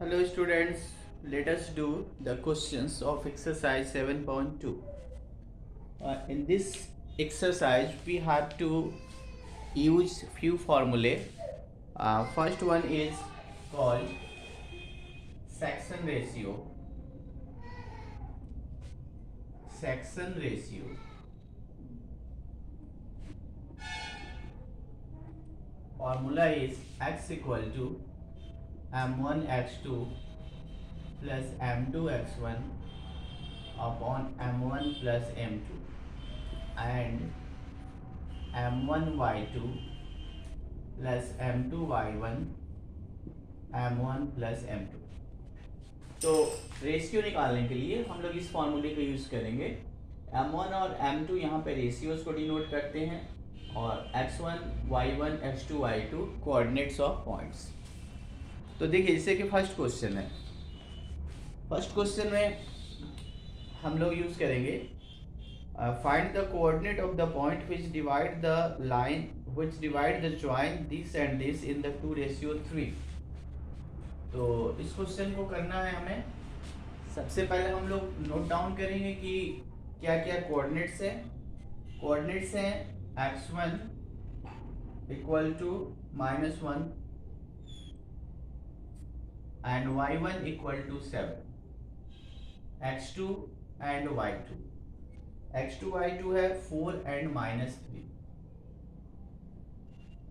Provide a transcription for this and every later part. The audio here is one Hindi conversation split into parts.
Hello students, let us do the questions of exercise 7.2. In this exercise we have to use few formulae. First one is called section ratio. Section ratio. Formula is x equal to m1 x2 plus m2 x1 upon m1 plus m2 and m1 y2 plus m2 y1 m1 plus m2। तो रेशियो निकालने के लिए हम लोग इस फॉर्मूले का यूज़ करेंगे। m1 और m2 यहाँ पे रेशियोज को डिनोट करते हैं और x1 y1 x2 y2 coordinates of points. तो देखिए जैसे कि फर्स्ट क्वेश्चन है, फर्स्ट क्वेश्चन में हम लोग यूज़ करेंगे find the coordinate of the point which divide the line which divide the join this and this in the 2:3। तो इस क्वेश्चन को करना है हमें। सबसे पहले हम लोग नोट डाउन करेंगे कि क्या क्या कोऑर्डिनेट्स है। कोऑर्डिनेट्स हैं x1 equal to -1 and y1 equal to 7, x2 and y2। x2 y2 है 4 एंड -3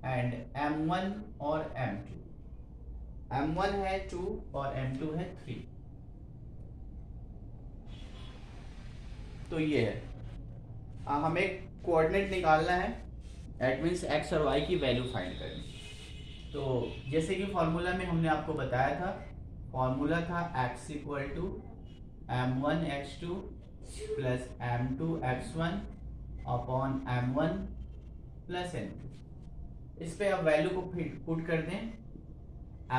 एंड m1 और m2। m1 है 2 और m2 है 3। तो ये है हमें कोऑर्डिनेट निकालना है, एट मीन्स x और y की वैल्यू फाइंड करनी। तो जैसे कि फॉर्मूला में हमने आपको बताया था, फॉर्मूला था x equal to m1 x2 plus m2 x1 upon m1 plus m2। इस पे आप वैल्यू को पुट कर दें।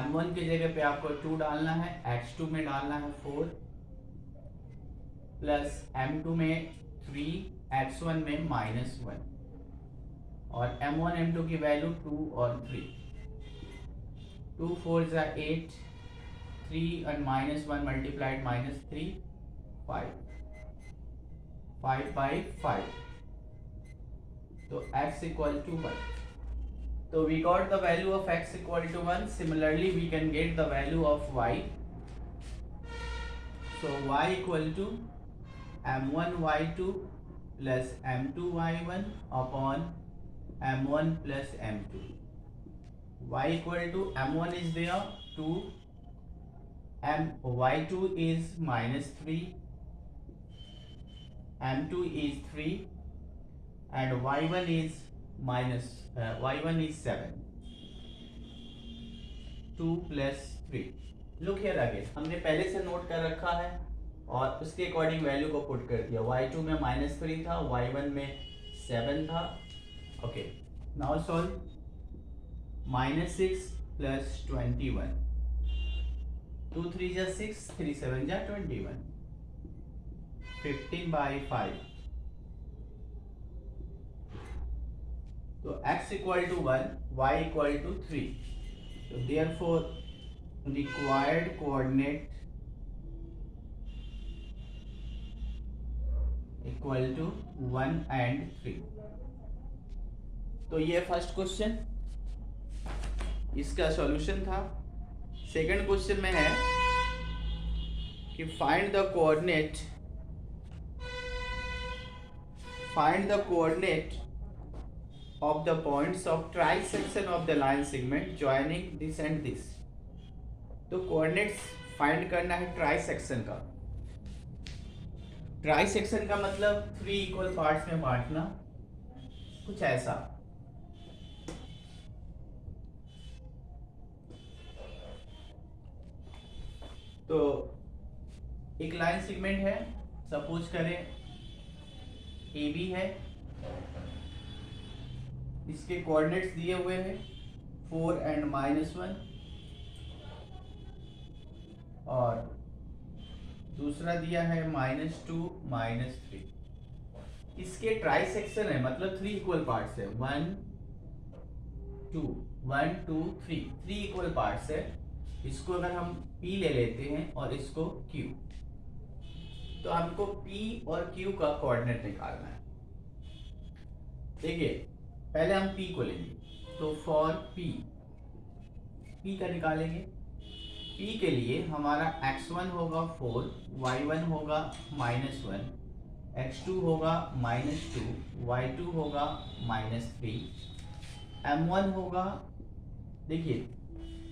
m1 की जगह पे आपको 2 डालना है, x2 में डालना है 4 प्लस m2 में 3, x1 में -1 और m1 m2 की वैल्यू 2 और 3। 2 4 is 8, 3 and -1 multiplied -3 5, 5 by 5। तो x equal to 1। So we got the value of x equal to 1. Similarly, we can get the value of y. So y equal to m1 y2 plus m2 y1 upon m1 plus m2. Y equal to m1 is there 2, y2 is -3, m2 is 3 and y1 is y1 is 7, 2 plus 3। Look here again, हमने पहले से नोट कर रखा है और उसके अकॉर्डिंग वैल्यू को पुट कर दिया। y2 में -3 था, y1 में 7 था। Okay, now solve. -6 प्लस 21, 2 3 जा 6, 3 7 जा 21, 15 by 5। तो x equal to 1, y equal to 3। So therefore required coordinate equal to 1 and 3। तो ये फर्स्ट क्वेश्चन, इसका सॉल्यूशन था। सेकंड क्वेश्चन में है कि find the coordinate of the points of trisection of the line segment joining this and this। तो कोऑर्डिनेट्स फाइंड करना है ट्राइसेक्शन का। ट्राइसेक्शन का मतलब 3 इक्वल पार्ट्स में बांटना, कुछ ऐसा। तो एक लाइन सेगमेंट है, सपोज करें AB है, इसके कोऑर्डिनेट्स दिए हुए हैं 4 एंड -1 और दूसरा दिया है -2 -3। इसके ट्राइसेक्शन है, मतलब 3 इक्वल पार्ट्स है, 1 2 1 2 3 इक्वल पार्ट्स है। इसको अगर हम P ले लेते हैं और इसको Q, तो हमको P और Q का कोऑर्डिनेट निकालना है। देखिए पहले हम P को लेंगे, तो फॉर P का निकालेंगे। P के लिए हमारा x1 होगा 4, y1 होगा -1, x2 होगा -2, y2 होगा -3, m1 होगा, देखिए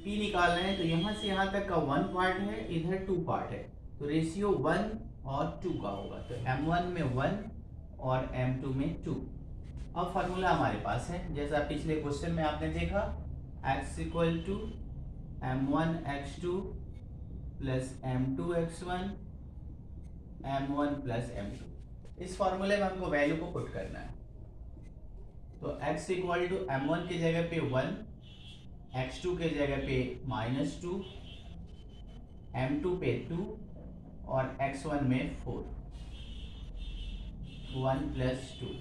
P निकाल रहे हैं तो यहाँ से यहाँ तक का 1 पार्ट है, इधर 2 पार्ट है, तो रेशियो 1 और 2 का होगा, तो m1 में 1 और m2 में 2। अब फार्मूला हमारे पास है, जैसा पिछले क्वेश्चन में आपने देखा, x equal to m1 x2 plus m2 x1 m1 plus m2। इस फॉर्मूले में हमको वैल्यू को पुट करना है, तो x इक्वल टू m1 की जगह पे 1, x2 के जगह पे -2, m2 पे 2 और x1 में 4, 1 plus 2,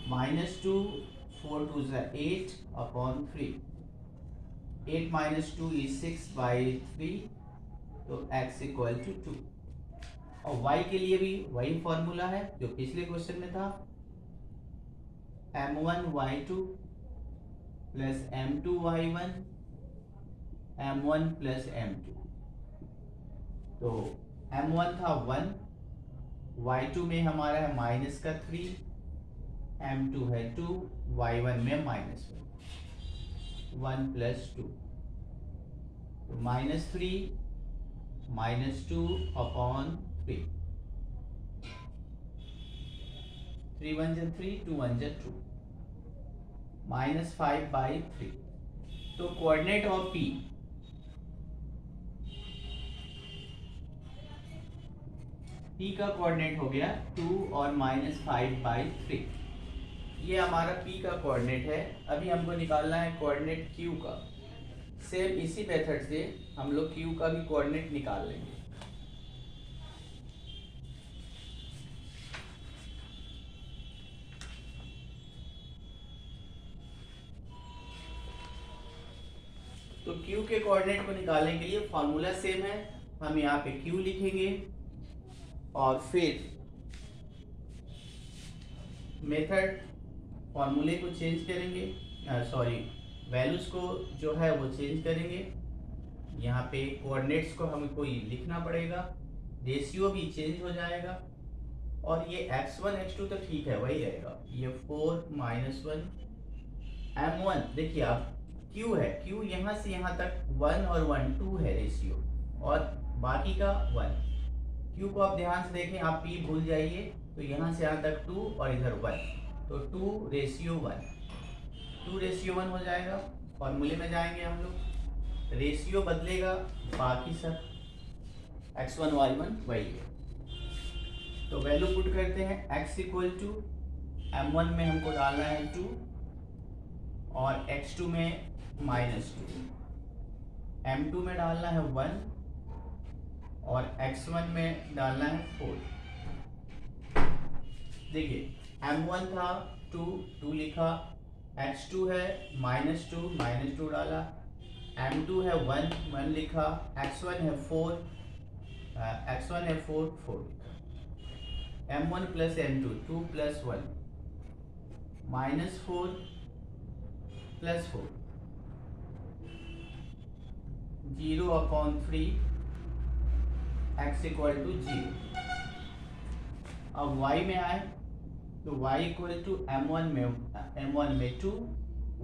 -2, 4 2 is 8 upon 3, 8 minus 2 is 6 by 3, तो x इक्वल टू 2। और y के लिए भी वही फॉर्मूला है जो पिछले क्वेश्चन में था, m1 y2 plus m2 y1 m1 plus m2। तो m1 था 1, y2 में हमारा है -3, m2 है 2, y1 में -1, 1 प्लस 2, तो -3 -2 अपॉन 3, 3 1 जा 3, 2 1 जा 2, -5 बाई 3। तो कोऑर्डिनेट ऑफ P का कोऑर्डिनेट हो गया 2 और -5 बाई 3। ये हमारा P का कोऑर्डिनेट है। अभी हमको निकालना है कोऑर्डिनेट Q का। सेम इसी मेथड से हम लोग Q का भी कोऑर्डिनेट निकाल लेंगे। तो Q के कोऑर्डिनेट को निकालने के लिए फॉर्मूला सेम है। हम यहाँ पे Q लिखेंगे और फिर मेथड फॉर्मूले को चेंज करेंगे, वैल्यूज को जो है वो चेंज करेंगे। यहाँ पे कोऑर्डिनेट्स को हमको लिखना पड़ेगा, रेशियो भी चेंज हो जाएगा और ये x1 x2 तो ठीक है वही रहेगा। ये 4 -1 m1, देखिए आप Q है, Q यहाँ से यहाँ तक 1 और 1 2 है रेशियो और बाकी का 1। Q को आप ध्यान से देखें, आप P भूल जाइए, तो यहाँ से यहाँ तक 2 और इधर 1, तो 2 रेशियो 1, 2 रेशियो 1 हो जाएगा। फॉर्मूले में जाएंगे हम लोग, रेशियो बदलेगा, बाकी सब x1 y1 वही है। तो वैल्यू पुट करते हैं, x इक्वल टू m1 में हमको डालना है 2 और x2 में -2, m2 में डालना है 1 और x1 में डालना है 4। देखिए m1 था 2 2 लिखा, x2 है -2 डाला, m2 है 1 1 लिखा, x1 है 4 4 लिखा, m1 plus m2 2 plus 1 -4 plus 4, 0/3, x equal to 0। अब y में आए तो y इक्वल टू m1 में 2,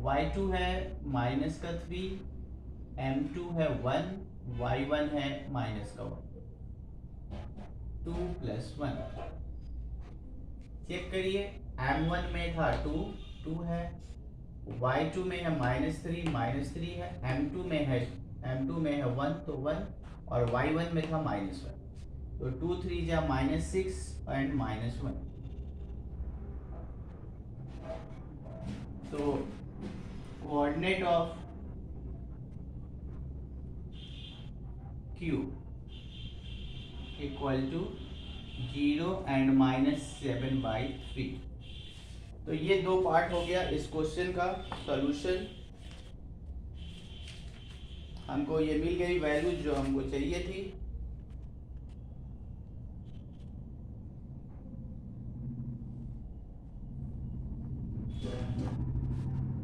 y2 है -3, m2 है 1, y1 है -1, 2 प्लस 1। चेक करिए, m1 में था 2 2 है, y2 में है -3 है, m2 में है 1 तो 1 और y1 में था -1, तो 2 3 जा -6 एंड -1। तो coordinate of Q equal to 0 and -7/3। तो ये दो पार्ट हो गया इस क्वेश्चन का सॉल्यूशन। हमको ये मिल गई वैल्यू जो हमको चाहिए थी।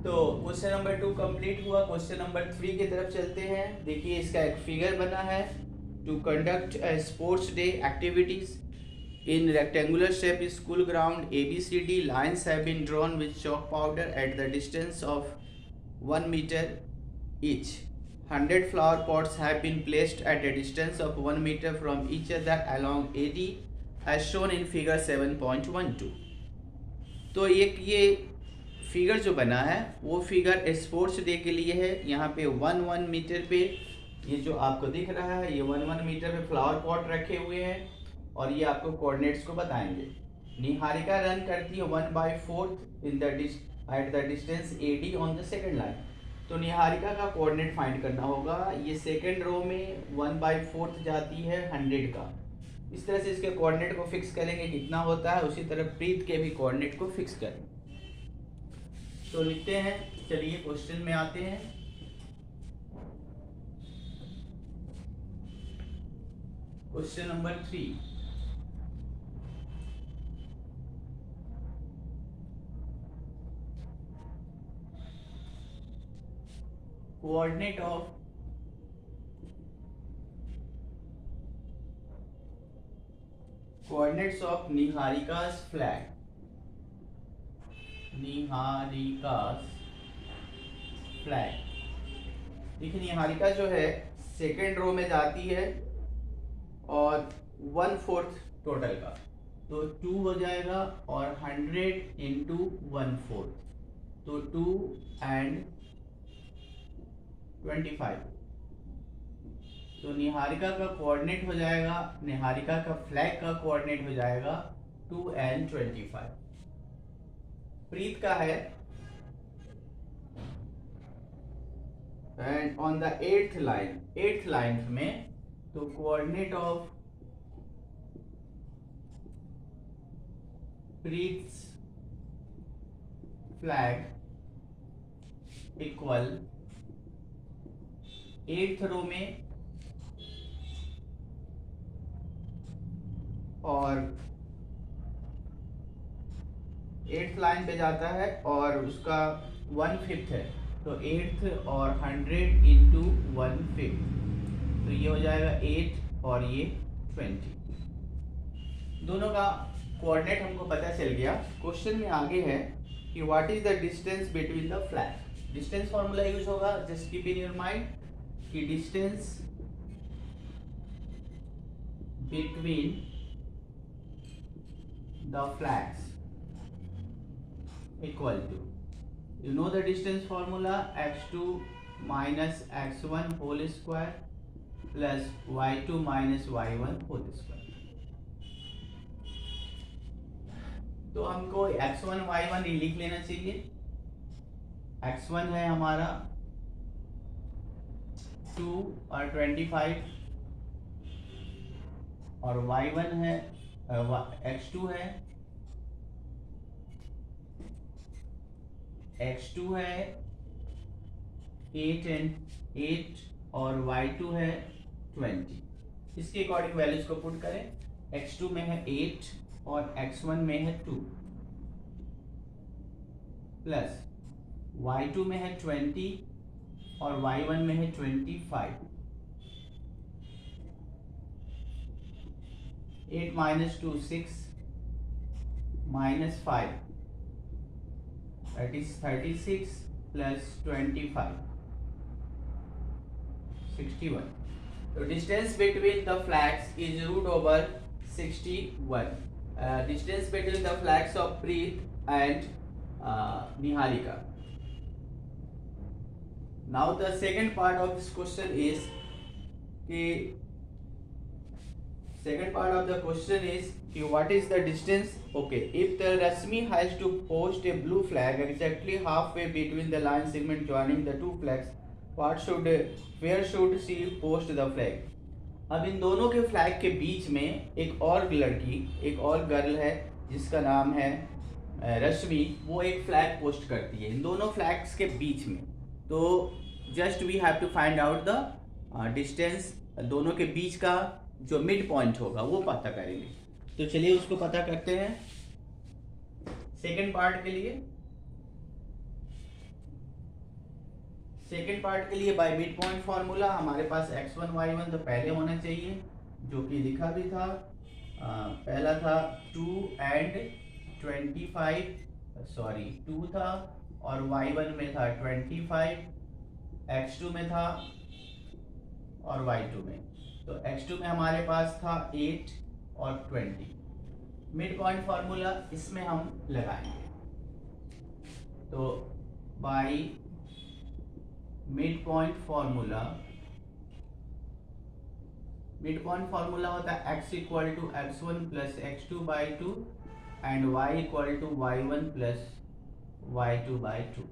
तो क्वेश्चन नंबर 2 कंप्लीट हुआ। क्वेश्चन नंबर 3 की तरफ चलते हैं। देखिए इसका एक फिगर बना है। To conduct sports day activities in rectangular shape school ground ABCD lines have been drawn with chalk powder at the distance of 1 meter each. 100 flower pots have been placed at a distance of 1 meter from each other along AD as shown in figure 7.12. तो ये फिगर जो बना है वो फिगर स्पोर्ट्स डे के लिए है। यहाँ पे 1 मीटर पे ये जो आपको दिख रहा है ये 1 मीटर पे फ्लावर पॉट रखे हुए हैं और ये आपको कोऑर्डिनेट्स को बताएंगे। निहारिका रन करती है 1/4 in the at the distance AD on the second line. तो निहारिका का कोऑर्डिनेट फाइंड करना होगा। ये सेकंड रो में 1/4 जाती है 100 का। इस तरह से इसके कोऑर्डिनेट को फिक्स करेंगे कितना होता है, उसी तरह प्रीत के भी कोऑर्डिनेट को फिक्स करेंगे। तो लिखते हैं, चलिए क्वेश्चन में आते हैं। Question number 3, coordinate of coordinates of Niharika's flag. Niharika's flag. देखिए निहारिका जो है सेकेंड रो में जाती है और 1/4 टोटल का, तो 2 हो जाएगा और 100 इंटू 1/4 तो 2 and 25। तो निहारिका का कोऑर्डिनेट हो जाएगा, निहारिका का फ्लैग का कोऑर्डिनेट हो जाएगा 2 and 25। प्रीत का है and on the eighth line में तो coordinate of Preet's flag equal 8th row में और 8th लाइन पे जाता है और उसका 1/5 है, तो 8th और 100 इंटू 1/5 तो ये हो जाएगा 8 और ये 20। दोनों का कोऑर्डिनेट हमको पता चल गया। क्वेश्चन में आगे है कि what is the distance between the flag. Distance formula use होगा, just keep in your mind कि distance between the flags equal to, you know the distance formula, x2 minus x1 whole square plus y2 minus y1 whole square। तो हमको x1 y1 लिख लेना चाहिए। x1 है हमारा 2 और 25 और y1 है x2 है x2 है 8 और y2 है 20। इसके अकॉर्डिंग वैल्यूज को पुट करें। x2 में है 8 और x1 में है 2 प्लस y2 में है 20 और y1 में है 25। 8 minus 2 6 minus 5 that is 36 plus 25 61। तो distance between the flags is root over 61। Distance between the flags of Preet and Niharika. Now the second part of this question is कि second part of the question is what is the distance। okay, if the Rashmi has to post a blue flag exactly halfway between the line segment joining the two flags, where should she post the flag। अब इन दोनों के फ्लैग के बीच में एक और लड़की, एक और गर्ल है जिसका नाम है रश्मि, वो एक फ्लैग पोस्ट करती है इन दोनों फ्लैग्स के बीच में। तो just we have to find out the distance दोनों के बीच का जो मिड पॉइंट होगा वो पता करेंगे। तो चलिए उसको पता करते हैं सेकेंड पार्ट के लिए। सेकेंड पार्ट के लिए बाय मिड पॉइंट फॉर्मूला हमारे पास x1 y1 तो पहले होना चाहिए, जो कि लिखा भी था। पहला था 2 and 25, सॉरी 2 था और y1 में था 25, x2 में था और y2 में। तो x2 में हमारे पास था 8 और 20। मिड पॉइंट फॉर्मूला इसमें हम लगाएंगे। तो बाय मिड पॉइंट फॉर्मूला होता है x equal to x1 plus x2 by 2 and y equal to y1 plus y2 by 2।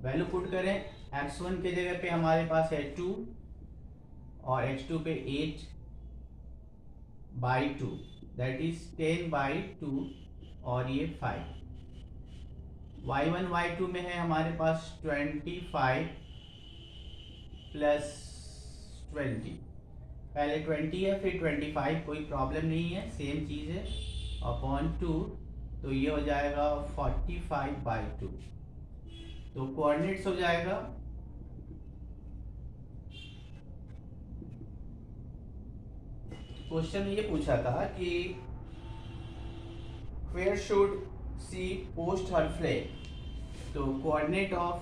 Value put करें, x1 के जगह पे हमारे पास है 2 और x2 पे 8 बाई 2, दैट इज 10 बाई 2 और ये 5। y1 y2 में है हमारे पास 25 प्लस 20, पहले 20 है फिर 25, कोई प्रॉब्लम नहीं है, सेम चीज़ है, अपॉन 2, तो ये हो जाएगा 45 बाई 2। तो कोऑर्डिनेट्स हो जाएगा क्वेश्चन में ये पूछा था कि where should she post her flag, तो coordinate of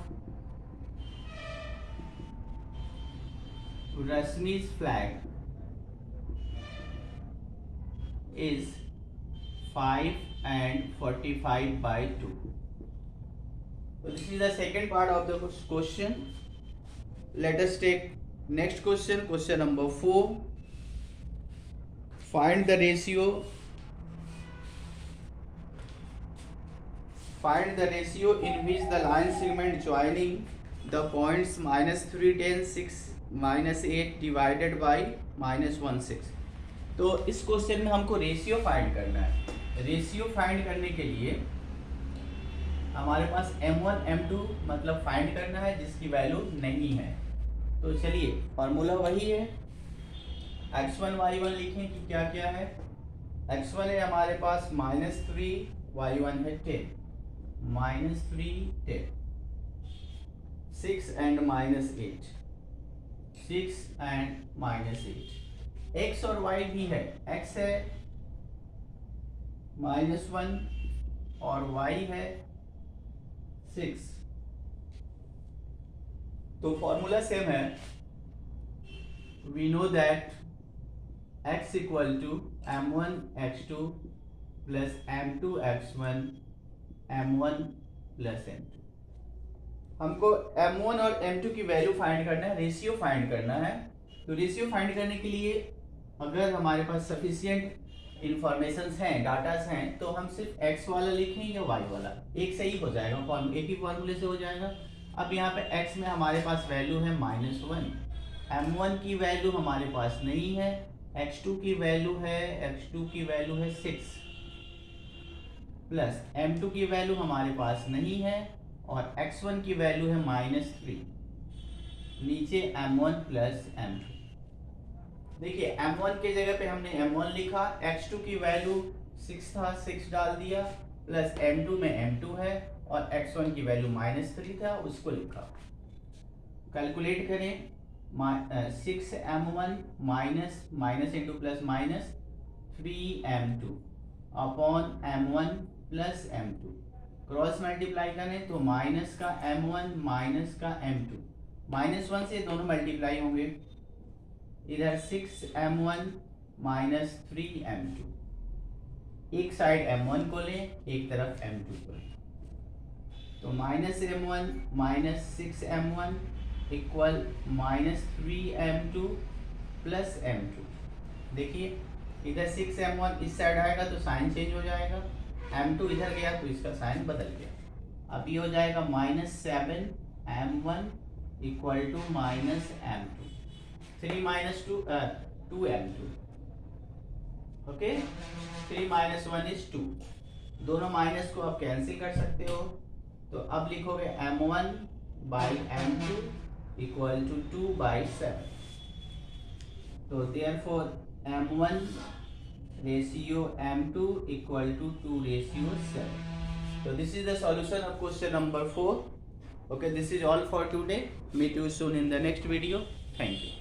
Rashmi's flag is 5 and 45 by 2. So this is the second part of the question. Let us take next question, question number 4. Find the ratio in which the line segment joining the points -3, 10, 6, -8 divided by -16। तो इस क्वेश्चन में हमको रेशियो फाइंड करना है। रेशियो फाइंड करने के लिए हमारे पास m1 m2 मतलब फाइंड करना है जिसकी वैल्यू नहीं है। तो चलिए फॉर्मूला वही है, x1 y1 लिखें कि क्या क्या है। x1 है हमारे पास -3, y1 है 10, -3 10, 6 and -8, 6 and -8। x और y भी है, x है -1 और y है 6। तो फॉर्मूला सेम है, we know that x equal to m1 x2 plus m2 x1 m1 plus m2। हमको m1 और m2 की वैल्यू फाइंड करना है, रेशियो फाइंड करना है। तो रेशियो फाइंड करने के लिए अगर हमारे पास सफिशिएंट इंफॉर्मेशंस हैं, डाटास हैं, तो हम सिर्फ x वाला लिखें या y वाला, एक से ही हो जाएगा, एक ही फॉर्मूले से हो जाएगा। अब यहाँ पे x में हमारे पास वैल्यू है -1, m1 की वैल्यू हमारे पास नहीं है, x2 की वैल्यू है 6 प्लस m2 की वैल्यू हमारे पास नहीं है और x1 की वैल्यू है -3, नीचे m1 प्लस m2। देखिए m1 के जगह पे हमने m1 लिखा, x2 की वैल्यू 6 था, 6 डाल दिया, प्लस m2 में m2 है और x1 की वैल्यू -3 था, उसको लिखा। कैलकुलेट करें, 6m1 minus into plus minus 3m2 upon m1 plus m2, cross multiply करें तो माइनस का m1 माइनस का m2, -1 से दोनों मल्टीप्लाई होंगे, इधर 6m1 माइनस 3m2, एक साइड m1 को लें, एक तरफ m2 को लें, तो -m1 minus 6m1 equal -3m2 plus m2। देखिए इधर 6m1 इस साइड आएगा तो साइन चेंज हो जाएगा, m2 इधर गया तो इसका साइन बदल गया। अब ये हो जाएगा -7m1 equal to -m2, 3 - 2 2m2, okay, 3 - 1 is 2, दोनों माइनस को आप कैंसिल कर सकते हो। तो अब लिखोगे m1 by m2 equal to 2 by 7. So therefore m1 ratio m2 equal to 2 ratio 7. So this is the solution of question number 4. Okay, this is all for today. Meet you soon in the next video. Thank you.